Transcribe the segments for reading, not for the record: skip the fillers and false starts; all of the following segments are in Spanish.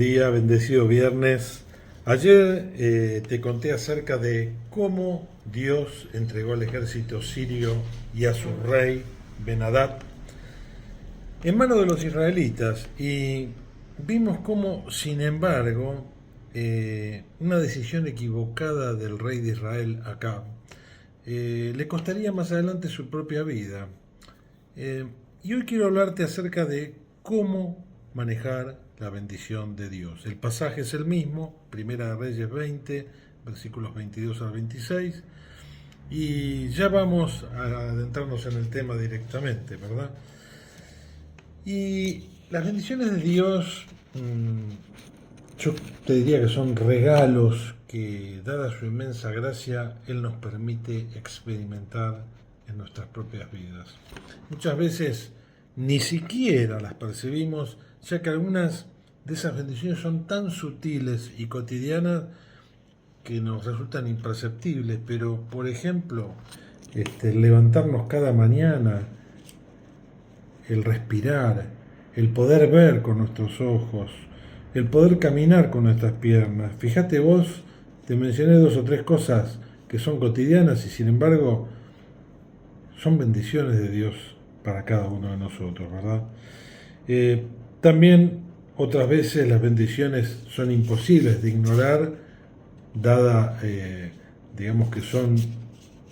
Día, bendecido viernes. Ayer te conté acerca de cómo Dios entregó al ejército sirio y a su rey Ben-Hadad en manos de los israelitas y vimos cómo, sin embargo, una decisión equivocada del rey de Israel, Acab, le costaría más adelante su propia vida. Eh, y hoy quiero hablarte acerca de cómo manejar la bendición de Dios. El pasaje es el mismo, Primera de Reyes 20, versículos 22 al 26, y ya vamos a adentrarnos en el tema directamente, ¿verdad? Y las bendiciones de Dios, yo te diría que son regalos que, dada su inmensa gracia, Él nos permite experimentar en nuestras propias vidas. Muchas veces ni siquiera las percibimos, ya que algunas de esas bendiciones son tan sutiles y cotidianas que nos resultan imperceptibles, pero por ejemplo, levantarnos cada mañana, el respirar, el poder ver con nuestros ojos, el poder caminar con nuestras piernas. Fíjate vos, te mencioné dos o tres cosas que son cotidianas y sin embargo son bendiciones de Dios para cada uno de nosotros, ¿verdad? También otras veces las bendiciones son imposibles de ignorar, dada, digamos que son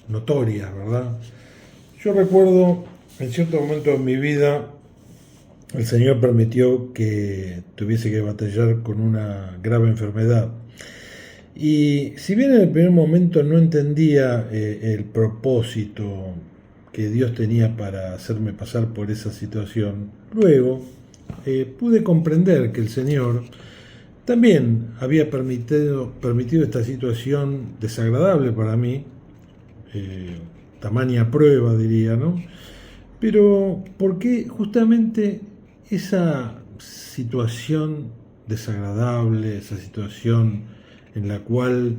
notorias, ¿verdad? Yo recuerdo en cierto momento de mi vida, el Señor permitió que tuviese que batallar con una grave enfermedad. Y si bien en el primer momento no entendía el propósito que Dios tenía para hacerme pasar por esa situación, luego pude comprender que el Señor también había permitido esta situación desagradable para mí, tamaña prueba diría, ¿no? Pero ¿por qué justamente esa situación desagradable, esa situación en la cual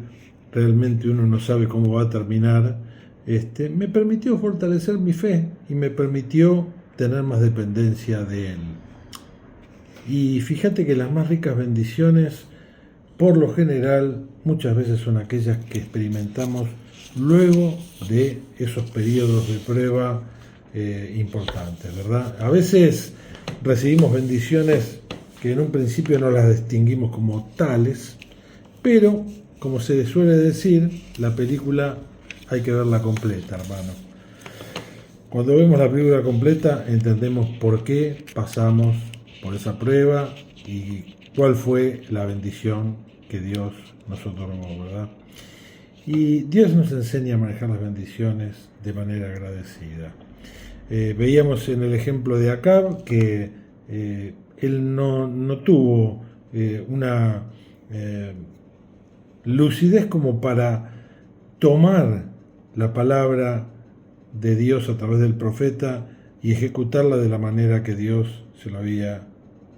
realmente uno no sabe cómo va a terminar, me permitió fortalecer mi fe y me permitió tener más dependencia de Él? Y fíjate que las más ricas bendiciones, por lo general, muchas veces son aquellas que experimentamos luego de esos periodos de prueba importantes, ¿verdad? A veces recibimos bendiciones que en un principio no las distinguimos como tales, pero, como se suele decir, la película hay que verla completa, hermano. Cuando vemos la película completa, entendemos por qué pasamos por esa prueba y cuál fue la bendición que Dios nos otorgó, ¿verdad? Y Dios nos enseña a manejar las bendiciones de manera agradecida. Veíamos en el ejemplo de Acab que él no tuvo una lucidez como para tomar la palabra de Dios a través del profeta y ejecutarla de la manera que Dios se lo había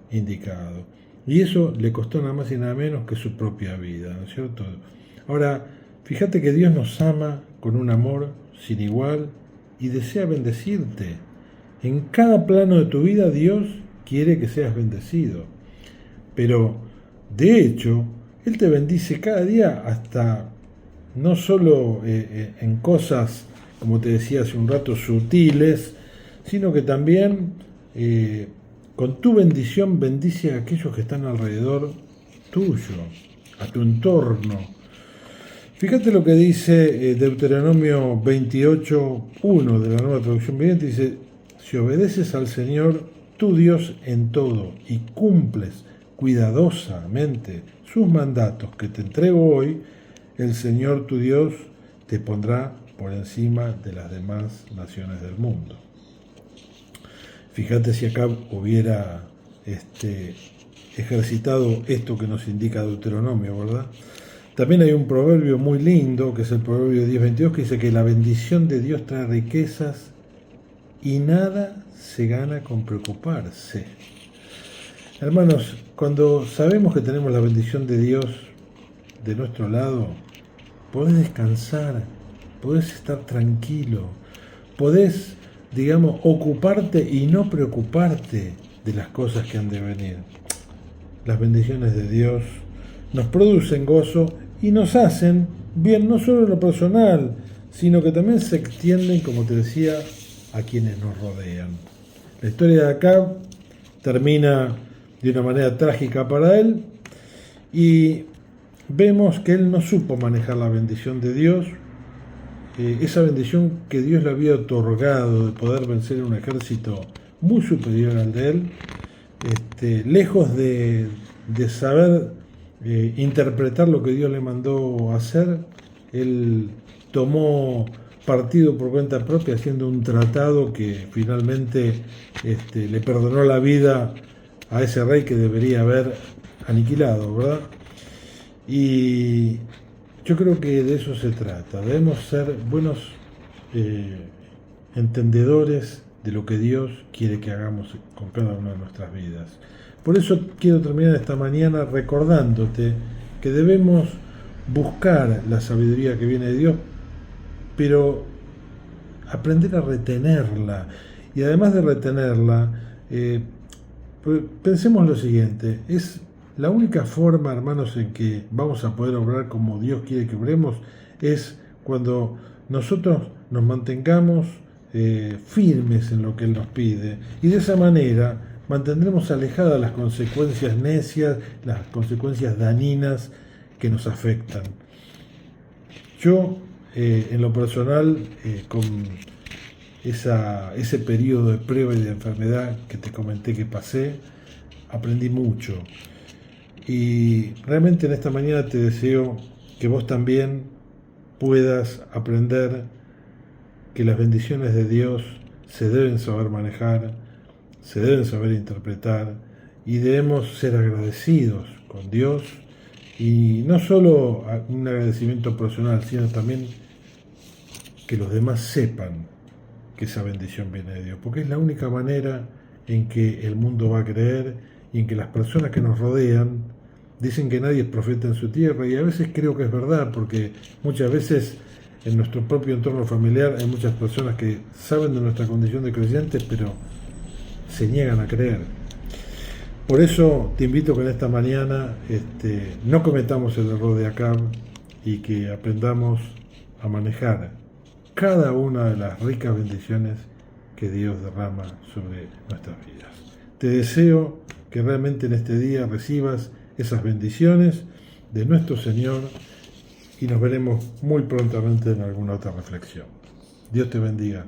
indicado. Y eso le costó nada más y nada menos que su propia vida, ¿no es cierto? Ahora, fíjate que Dios nos ama con un amor sin igual y desea bendecirte. En cada plano de tu vida Dios quiere que seas bendecido. Pero, de hecho, Él te bendice cada día hasta no solo en cosas, como te decía hace un rato, sutiles, sino que también con tu bendición bendice a aquellos que están alrededor tuyo, a tu entorno. Fíjate lo que dice Deuteronomio 28:1 de la Nueva Traducción Viviente, dice: si obedeces al Señor tu Dios en todo y cumples cuidadosamente sus mandatos que te entrego hoy, el Señor tu Dios te pondrá por encima de las demás naciones del mundo. Fíjate si acá hubiera ejercitado esto que nos indica Deuteronomio, ¿verdad? También hay un proverbio muy lindo, que es el proverbio 10:22, que dice que la bendición de Dios trae riquezas y nada se gana con preocuparse. Hermanos, cuando sabemos que tenemos la bendición de Dios de nuestro lado, podés descansar, podés estar tranquilo, podés, digamos, ocuparte y no preocuparte de las cosas que han de venir. las bendiciones de Dios nos producen gozo y nos hacen bien no solo en lo personal, sino que también se extienden, como te decía, a quienes nos rodean. La historia de Acab termina de una manera trágica para él y vemos que él no supo manejar la bendición de Dios, esa bendición que Dios le había otorgado de poder vencer un ejército muy superior al de él, lejos de saber interpretar lo que Dios le mandó hacer, él tomó partido por cuenta propia haciendo un tratado que finalmente le perdonó la vida a ese rey que debería haber aniquilado, ¿verdad? Y yo creo que de eso se trata, debemos ser buenos entendedores de lo que Dios quiere que hagamos con cada una de nuestras vidas. Por eso quiero terminar esta mañana recordándote que debemos buscar la sabiduría que viene de Dios, pero aprender a retenerla. Y además de retenerla, pensemos lo siguiente, es la única forma, hermanos, en que vamos a poder obrar como Dios quiere que obremos, es cuando nosotros nos mantengamos firmes en lo que Él nos pide, y de esa manera mantendremos alejadas las consecuencias necias, las consecuencias dañinas que nos afectan. Yo, en lo personal, con ese periodo de prueba y de enfermedad que te comenté que pasé, aprendí mucho. Y realmente en esta mañana te deseo que vos también puedas aprender que las bendiciones de Dios se deben saber manejar, se deben saber interpretar y debemos ser agradecidos con Dios, y no solo un agradecimiento personal, sino también que los demás sepan que esa bendición viene de Dios, porque es la única manera en que el mundo va a creer y en que las personas que nos rodean dicen que nadie es profeta en su tierra, y a veces creo que es verdad, porque muchas veces en nuestro propio entorno familiar hay muchas personas que saben de nuestra condición de creyentes, pero se niegan a creer. Por eso te invito que en esta mañana no cometamos el error de Acab y que aprendamos a manejar cada una de las ricas bendiciones que Dios derrama sobre nuestras vidas. Te deseo que realmente en este día recibas esas bendiciones de nuestro Señor y nos veremos muy prontamente en alguna otra reflexión. Dios te bendiga.